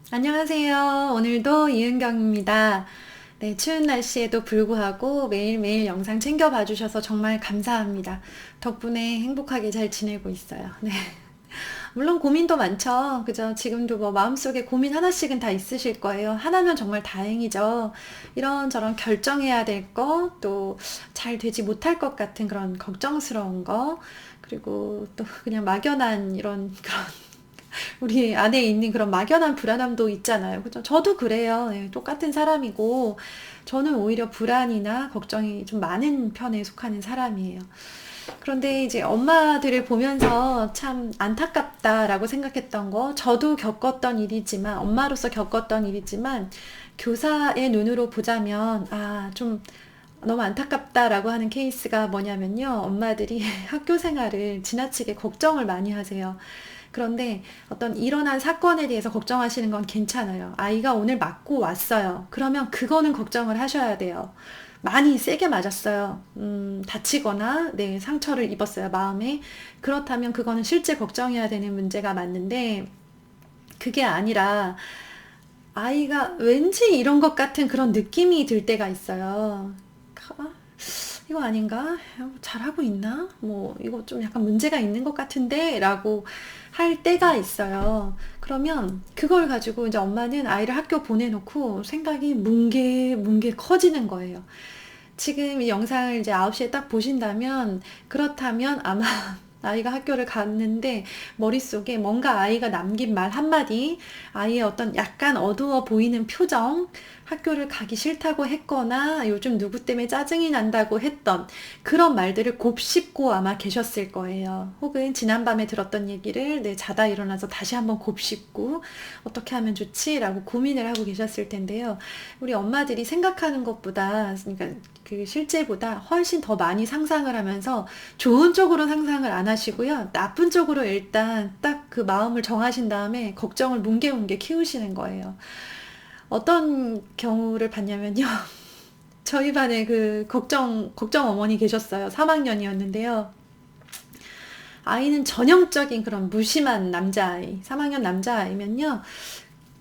안녕하세요. 오늘도 이은경입니다. 네, 추운 날씨에도 불구하고 매일매일 영상 챙겨봐 주셔서 정말 감사합니다. 덕분에 행복하게 잘 지내고 있어요. 네. 물론 고민도 많죠. 그죠? 지금도 뭐 마음속에 고민 하나씩은 다 있으실 거예요. 하나면 정말 다행이죠. 이런저런 결정해야 될 거, 또 잘 되지 못할 것 같은 그런 걱정스러운 거, 그리고 또 그냥 막연한 이런 그런 우리 안에 있는 그런 막연한 불안함도 있잖아요. 그죠? 저도 그래요. 네, 똑같은 사람이고, 저는 오히려 불안이나 걱정이 좀 많은 편에 속하는 사람이에요. 그런데 이제 엄마들을 보면서 참 안타깝다라고 생각했던 거, 저도 겪었던 일이지만, 엄마로서 겪었던 일이지만, 교사의 눈으로 보자면, 좀 너무 안타깝다라고 하는 케이스가 뭐냐면요. 엄마들이 학교 생활을 지나치게 걱정을 많이 하세요. 그런데 어떤 일어난 사건에 대해서 걱정하시는 건 괜찮아요. 아이가 오늘 맞고 왔어요. 그러면 그거는 걱정을 하셔야 돼요. 많이 세게 맞았어요. 다치거나, 네, 상처를 입었어요, 마음에. 그렇다면 그거는 실제 걱정해야 되는 문제가 맞는데, 그게 아니라, 아이가 왠지 이런 것 같은 그런 느낌이 들 때가 있어요. 아, 이거 아닌가? 잘하고 있나? 뭐, 이거 좀 약간 문제가 있는 것 같은데? 라고 할 때가 있어요. 그러면 그걸 가지고 이제 엄마는 아이를 학교 보내놓고 생각이 뭉게 커지는 거예요. 지금 이 영상을 이제 9시에 딱 보신다면, 그렇다면 아마 아이가 학교를 갔는데 머릿속에 뭔가 아이가 남긴 말 한마디, 아이의 어떤 약간 어두워 보이는 표정, 학교를 가기 싫다고 했거나 요즘 누구 때문에 짜증이 난다고 했던 그런 말들을 곱씹고 아마 계셨을 거예요. 혹은 지난밤에 들었던 얘기를 자다 일어나서 다시 한번 곱씹고 어떻게 하면 좋지? 라고 고민을 하고 계셨을 텐데요. 우리 엄마들이 생각하는 것보다, 그러니까 그 실제보다 훨씬 더 많이 상상을 하면서 좋은 쪽으로 상상을 안 하시고요. 나쁜 쪽으로 일단 딱 그 마음을 정하신 다음에 걱정을 뭉게뭉게 키우시는 거예요. 어떤 경우를 봤냐면요. 저희 반에 그 걱정 어머니 계셨어요. 3학년이었는데요. 아이는 전형적인 그런 무심한 남자아이, 3학년 남자아이면요.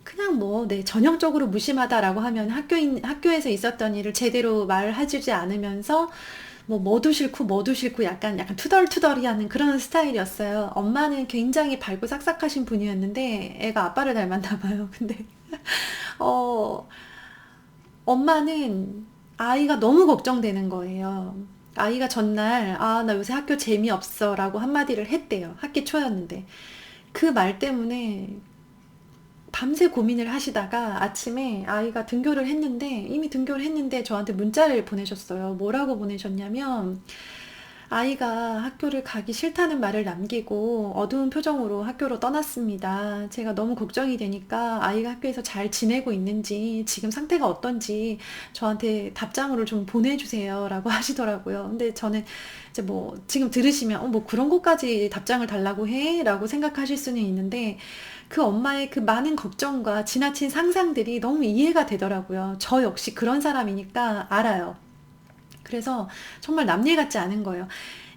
그냥 뭐, 네, 전형적으로 무심하다라고 하면 학교에서 있었던 일을 제대로 말해주지 않으면서 뭐도 싫고 뭐도 싫고 약간 투덜투덜이 하는 그런 스타일이었어요. 엄마는 굉장히 밝고 싹싹하신 분이었는데 애가 아빠를 닮았나 봐요. 근데 어 엄마는 아이가 너무 걱정되는 거예요. 아이가 전날 나 요새 학교 재미없어 라고 한마디를 했대요. 학기 초였는데 그 말 때문에 밤새 고민을 하시다가 아침에 아이가 등교를 했는데, 이미 등교를 했는데 저한테 문자를 보내셨어요. 뭐라고 보내셨냐면, 아이가 학교를 가기 싫다는 말을 남기고 어두운 표정으로 학교로 떠났습니다. 제가 너무 걱정이 되니까 아이가 학교에서 잘 지내고 있는지, 지금 상태가 어떤지 저한테 답장으로 좀 보내주세요. 라고 하시더라고요. 근데 저는 이제 뭐, 지금 들으시면, 뭐 그런 것까지 답장을 달라고 해? 라고 생각하실 수는 있는데, 그 엄마의 그 많은 걱정과 지나친 상상들이 너무 이해가 되더라고요. 저 역시 그런 사람이니까 알아요. 그래서 정말 남일 같지 않은 거예요.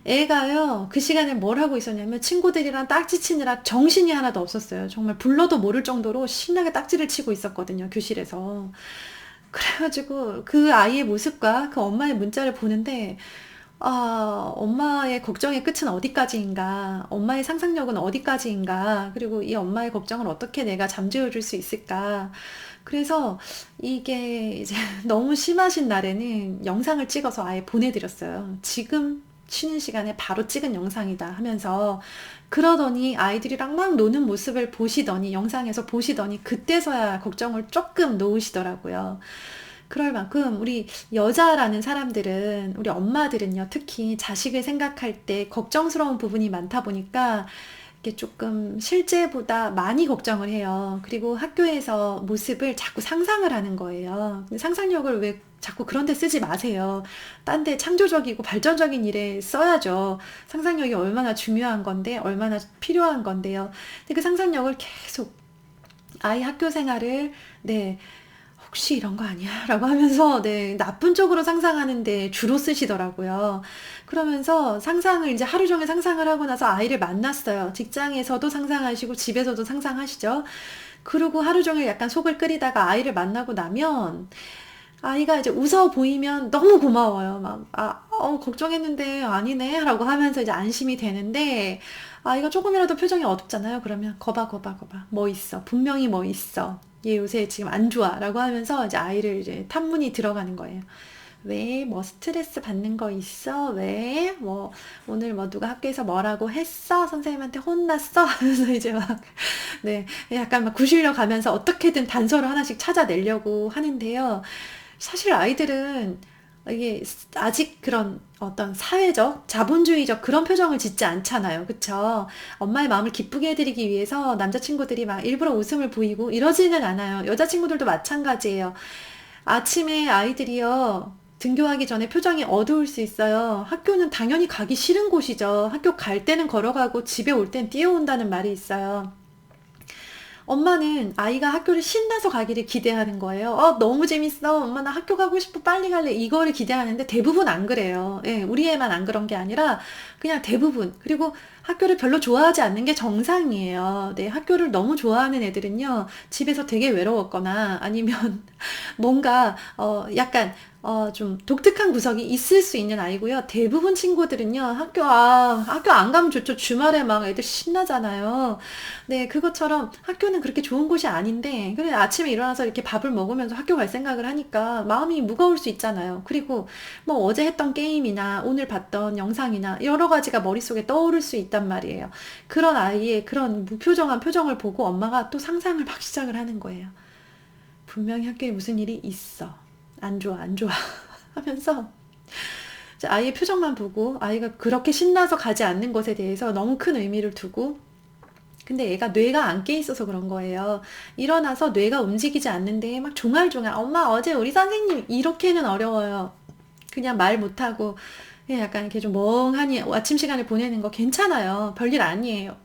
애가요, 그 시간에 뭘 하고 있었냐면 친구들이랑 딱지 치느라 정신이 하나도 없었어요. 정말 불러도 모를 정도로 신나게 딱지를 치고 있었거든요, 교실에서. 그래가지고 그 아이의 모습과 그 엄마의 문자를 보는데, 엄마의 걱정의 끝은 어디까지인가? 엄마의 상상력은 어디까지인가? 그리고 이 엄마의 걱정을 어떻게 내가 잠재워 줄 수 있을까? 그래서 이게 이제 너무 심하신 날에는 영상을 찍어서 아예 보내드렸어요. 지금 쉬는 시간에 바로 찍은 영상이다 하면서 그러더니 아이들이랑 막 노는 모습을 보시더니 영상에서 보시더니 그때서야 걱정을 조금 놓으시더라고요. 그럴 만큼 우리 여자라는 사람들은, 우리 엄마들은요, 특히 자식을 생각할 때 걱정스러운 부분이 많다 보니까 이게 조금 실제보다 많이 걱정을 해요. 그리고 학교에서 모습을 자꾸 상상을 하는 거예요. 근데 상상력을 왜 자꾸 그런 데 쓰지 마세요. 딴 데 창조적이고 발전적인 일에 써야죠. 상상력이 얼마나 중요한 건데, 얼마나 필요한 건데요. 근데 그 상상력을 계속 아이 학교 생활을, 네, 혹시 이런 거 아니야? 라고 하면서, 네, 나쁜 쪽으로 상상하는데 주로 쓰시더라고요. 그러면서 상상을 이제 하루 종일 상상을 하고 나서 아이를 만났어요. 직장에서도 상상하시고 집에서도 상상하시죠. 그리고 하루 종일 약간 속을 끓이다가 아이를 만나고 나면 아이가 이제 웃어 보이면 너무 고마워요. 막, 걱정했는데 아니네. 라고 하면서 이제 안심이 되는데, 아이가 조금이라도 표정이 어둡잖아요. 그러면, 거봐, 거봐, 거봐. 뭐 있어. 분명히 뭐 있어. 얘 요새 지금 안 좋아. 라고 하면서 이제 아이를 이제 탐문이 들어가는 거예요. 왜? 뭐 스트레스 받는 거 있어? 왜? 뭐 오늘 뭐 누가 학교에서 뭐라고 했어? 선생님한테 혼났어? 하면서 이제 막 네, 약간 막 구실려 가면서 어떻게든 단서를 하나씩 찾아내려고 하는데요. 사실 아이들은 이게 아직 그런 어떤 사회적, 자본주의적 그런 표정을 짓지 않잖아요. 그쵸? 엄마의 마음을 기쁘게 해드리기 위해서 남자친구들이 막 일부러 웃음을 보이고 이러지는 않아요. 여자친구들도 마찬가지예요. 아침에 아이들이요, 등교하기 전에 표정이 어두울 수 있어요. 학교는 당연히 가기 싫은 곳이죠. 학교 갈 때는 걸어가고 집에 올 땐 뛰어온다는 말이 있어요. 엄마는 아이가 학교를 신나서 가기를 기대하는 거예요. 너무 재밌어. 엄마 나 학교 가고 싶어. 빨리 갈래. 이거를 기대하는데 대부분 안 그래요. 예, 우리 애만 안 그런 게 아니라 그냥 대부분. 그리고 학교를 별로 좋아하지 않는 게 정상이에요. 네, 학교를 너무 좋아하는 애들은요, 집에서 되게 외로웠거나 아니면 뭔가, 약간, 좀 독특한 구석이 있을 수 있는 아이고요. 대부분 친구들은요, 학교 안 가면 좋죠. 주말에 막 애들 신나잖아요. 네, 그것처럼 학교는 그렇게 좋은 곳이 아닌데, 그래, 아침에 일어나서 이렇게 밥을 먹으면서 학교 갈 생각을 하니까 마음이 무거울 수 있잖아요. 그리고 뭐 어제 했던 게임이나 오늘 봤던 영상이나 여러 가지가 머릿속에 떠오를 수 있단 말이에요. 그런 아이의 그런 무표정한 표정을 보고 엄마가 또 상상을 막 시작을 하는 거예요. 분명히 학교에 무슨 일이 있어. 안 좋아, 안 좋아. 하면서 이제 아이의 표정만 보고 아이가 그렇게 신나서 가지 않는 것에 대해서 너무 큰 의미를 두고, 근데 얘가 뇌가 안 깨 있어서 그런 거예요. 일어나서 뇌가 움직이지 않는데 막 종알종알 엄마 어제 우리 선생님 이렇게는 어려워요. 그냥 말 못하고 그냥 약간 이렇게 좀 멍하니 아침 시간을 보내는 거 괜찮아요. 별일 아니에요.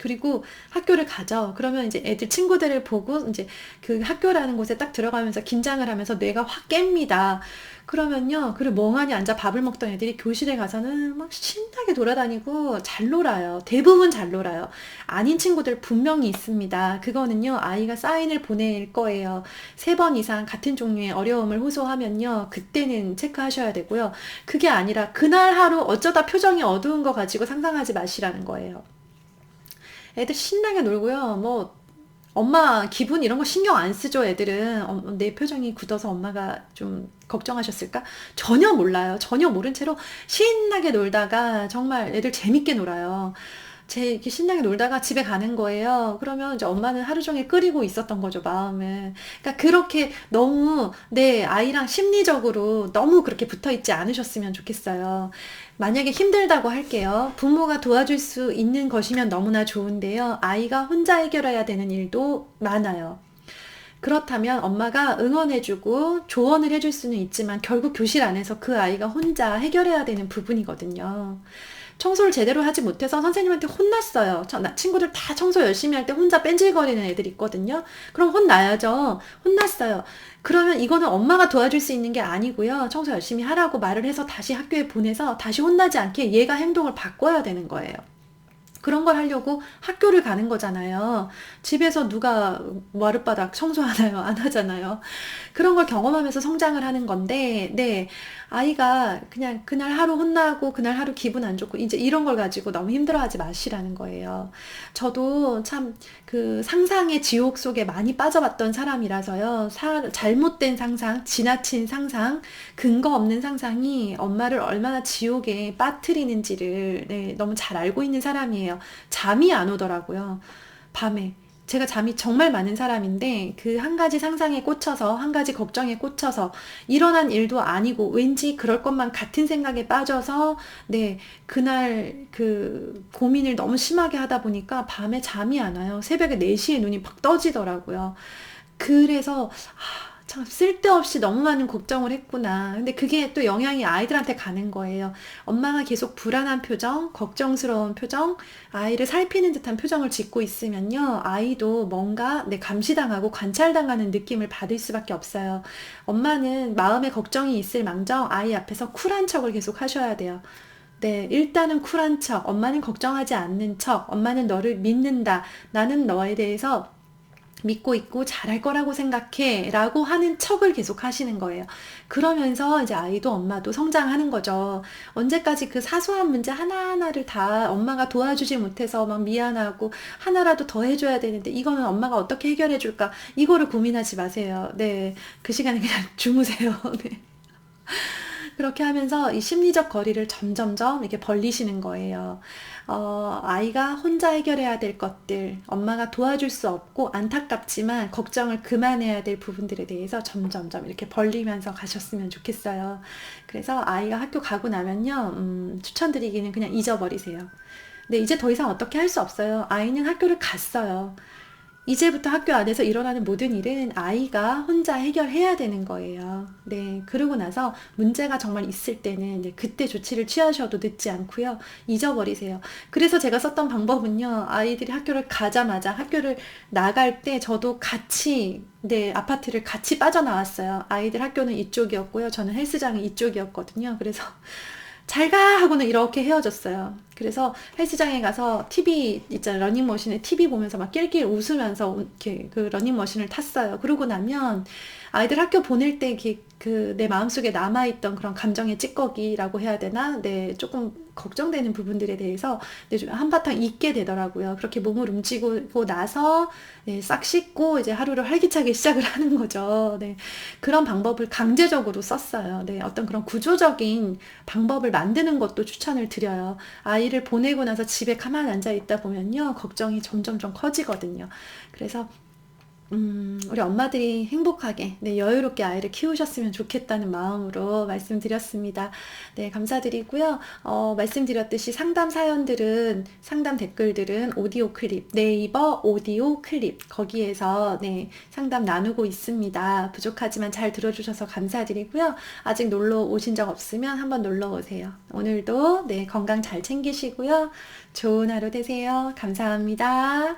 그리고 학교를 가죠. 그러면 이제 애들 친구들을 보고 이제 그 학교라는 곳에 딱 들어가면서 긴장을 하면서 뇌가 확 깹니다. 그러면요, 그리고 멍하니 앉아 밥을 먹던 애들이 교실에 가서는 막 신나게 돌아다니고 잘 놀아요. 대부분 잘 놀아요. 아닌 친구들 분명히 있습니다. 그거는요, 아이가 사인을 보낼 거예요. 3번 이상 같은 종류의 어려움을 호소하면요, 그때는 체크하셔야 되고요. 그게 아니라 그날 하루 어쩌다 표정이 어두운 거 가지고 상상하지 마시라는 거예요. 애들 신나게 놀고요. 뭐 엄마 기분 이런 거 신경 안 쓰죠, 애들은. 내 표정이 굳어서 엄마가 좀 걱정하셨을까? 전혀 몰라요. 전혀 모른 채로 신나게 놀다가 정말 애들 재밌게 놀아요. 이렇게 신나게 놀다가 집에 가는 거예요. 그러면 이제 엄마는 하루 종일 끓이고 있었던 거죠, 마음을. 그러니까 그렇게 너무 내 아이랑 심리적으로 너무 그렇게 붙어 있지 않으셨으면 좋겠어요. 만약에 힘들다고 할게요. 부모가 도와줄 수 있는 것이면 너무나 좋은데요. 아이가 혼자 해결해야 되는 일도 많아요. 그렇다면 엄마가 응원해주고 조언을 해줄 수는 있지만 결국 교실 안에서 그 아이가 혼자 해결해야 되는 부분이거든요. 청소를 제대로 하지 못해서 선생님한테 혼났어요. 친구들 다 청소 열심히 할 때 혼자 뺀질거리는 애들 있거든요. 그럼 혼나야죠. 혼났어요. 그러면 이거는 엄마가 도와줄 수 있는 게 아니고요. 청소 열심히 하라고 말을 해서 다시 학교에 보내서 다시 혼나지 않게 얘가 행동을 바꿔야 되는 거예요. 그런 걸 하려고 학교를 가는 거잖아요. 집에서 누가 마룻바닥 청소하나요? 안 하잖아요. 그런 걸 경험하면서 성장을 하는 건데, 네. 아이가 그냥 그날 하루 혼나고 그날 하루 기분 안 좋고 이제 이런 걸 가지고 너무 힘들어하지 마시라는 거예요. 저도 참 그 상상의 지옥 속에 많이 빠져봤던 사람이라서요. 잘못된 상상, 지나친 상상, 근거 없는 상상이 엄마를 얼마나 지옥에 빠뜨리는지를, 네, 너무 잘 알고 있는 사람이에요. 잠이 안 오더라고요. 밤에. 제가 잠이 정말 많은 사람인데 그 한 가지 상상에 꽂혀서 한 가지 걱정에 꽂혀서 일어난 일도 아니고 왠지 그럴 것만 같은 생각에 빠져서, 네, 그날 그 고민을 너무 심하게 하다 보니까 밤에 잠이 안 와요. 새벽에 4시에 눈이 팍 떠지더라고요. 그래서 참 쓸데없이 너무 많은 걱정을 했구나. 근데 그게 또 영향이 아이들한테 가는 거예요. 엄마가 계속 불안한 표정, 걱정스러운 표정, 아이를 살피는 듯한 표정을 짓고 있으면요, 아이도 뭔가 감시당하고 관찰당하는 느낌을 받을 수밖에 없어요. 엄마는 마음에 걱정이 있을 망정 아이 앞에서 쿨한 척을 계속 하셔야 돼요. 네, 일단은 쿨한 척, 엄마는 걱정하지 않는 척, 엄마는 너를 믿는다, 나는 너에 대해서 믿고 있고 잘할 거라고 생각해 라고 하는 척을 계속 하시는 거예요. 그러면서 이제 아이도 엄마도 성장하는 거죠. 언제까지 그 사소한 문제 하나하나를 다 엄마가 도와주지 못해서 막 미안하고 하나라도 더 해줘야 되는데 이거는 엄마가 어떻게 해결해 줄까 이거를 고민하지 마세요. 네, 그 시간에 그냥 주무세요. 네. 그렇게 하면서 이 심리적 거리를 점점점 이렇게 벌리시는 거예요. 아이가 혼자 해결해야 될 것들, 엄마가 도와줄 수 없고 안타깝지만 걱정을 그만해야 될 부분들에 대해서 점점점 이렇게 벌리면서 가셨으면 좋겠어요. 그래서 아이가 학교 가고 나면요, 추천드리기는 그냥 잊어버리세요. 근데 이제 더 이상 어떻게 할 수 없어요. 아이는 학교를 갔어요. 이제부터 학교 안에서 일어나는 모든 일은 아이가 혼자 해결해야 되는 거예요. 네, 그러고 나서 문제가 정말 있을 때는 네, 그때 조치를 취하셔도 늦지 않고요. 잊어버리세요. 그래서 제가 썼던 방법은요. 아이들이 학교를 가자마자 학교를 나갈 때 저도 같이 네, 아파트를 같이 빠져나왔어요. 아이들 학교는 이쪽이었고요. 저는 헬스장이 이쪽이었거든요. 그래서 잘 가! 하고는 이렇게 헤어졌어요. 그래서 헬스장에 가서 TV 있잖아요. 러닝머신에 TV 보면서 막 낄낄 웃으면서 이렇게 그 러닝머신을 tas어요. 그러고 나면 아이들 학교 보낼 때 이렇게 그 내 마음속에 남아있던 그런 감정의 찌꺼기라고 해야 되나? 네, 조금 걱정되는 부분들에 대해서 네, 좀 한바탕 잊게 되더라고요. 그렇게 몸을 움직이고 나서 네, 싹 씻고 이제 하루를 활기차게 시작을 하는 거죠. 네, 그런 방법을 강제적으로 썼어요. 네, 어떤 그런 구조적인 방법을 만드는 것도 추천을 드려요. 아이를 보내고 나서 집에 가만 앉아 있다 보면요, 걱정이 점점점 커지거든요. 그래서 우리 엄마들이 행복하게, 네, 여유롭게 아이를 키우셨으면 좋겠다는 마음으로 말씀드렸습니다. 네, 감사드리고요. 말씀드렸듯이 상담 사연들은, 상담 댓글들은 오디오 클립, 네이버 오디오 클립, 거기에서, 네, 상담 나누고 있습니다. 부족하지만 잘 들어주셔서 감사드리고요. 아직 놀러 오신 적 없으면 한번 놀러 오세요. 오늘도, 네, 건강 잘 챙기시고요. 좋은 하루 되세요. 감사합니다.